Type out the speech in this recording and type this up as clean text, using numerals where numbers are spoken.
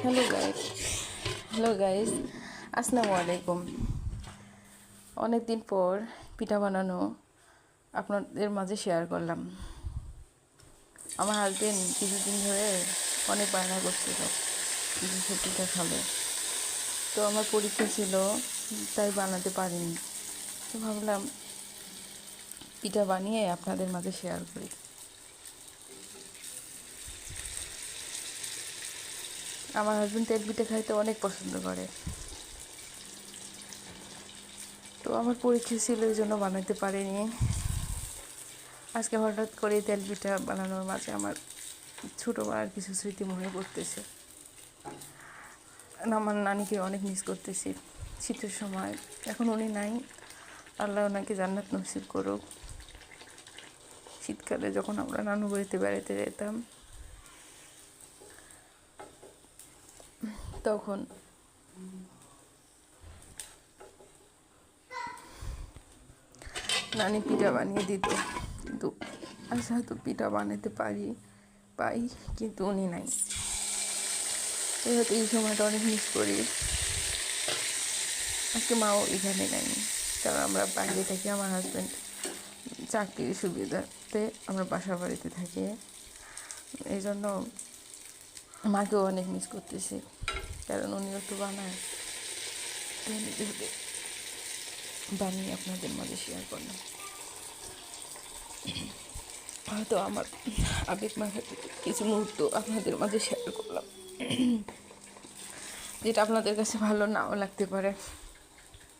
Hello guys আসসালামু আলাইকুম। অনেক দিন পর পিঠা বানানো আপনাদের মাঝে শেয়ার করলাম। আমার হাজবেন্ড কিছুদিন ধরে অনেক বায়না করছিল কিছু পিঠা খাবে, তো আমার পরীক্ষা ছিল তাই বানাতে পারিনি। তো ভাবলাম পিঠা বানিয়ে আপনাদের মাঝে শেয়ার করি। আমার হাজবেন্ড তেল পিঠা খাইতে অনেক পছন্দ করে, তো আমার পরীক্ষা ছিল এই জন্য বানাতে পারিনি। আজকে হঠাৎ করে তেল পিঠা বানানোর মাঝে আমার ছোটোবেলার কিছু স্মৃতি মনে পড়তেছে। আমার নানিকে অনেক মিস করতেছি শীতের সময়। এখন উনি নাই, আল্লাহ ওনাকে জান্নাত নসিব করুক। শীতকালে যখন আমরা নানু বাড়িতে বেড়াতে যেতাম, তখন নানি পিঠা বানিয়ে দিত, কিন্তু আজ হয়তো পিঠা বানাতে পাই, কিন্তু উনি নাই। হয়তো এই সময়টা অনেক মিস করি। আজকে মাও এখানে নাই, কারণ আমরা বাইরে থাকি। আমার হাজব্যান্ড চাকরির সুবিধাতে আমরা বাসার বাড়িতে থাকি, এই জন্য মাকেও অনেক মিস করতেছি, কারণ উনিও তো বানায়। বানিয়ে আপনাদের মাঝে শেয়ার করলাম। হয়তো আমার আবেগ মাখা কিছু মুহূর্ত আপনাদের মাঝে শেয়ার করলাম, যেটা আপনাদের কাছে ভালো নাও লাগতে পারে।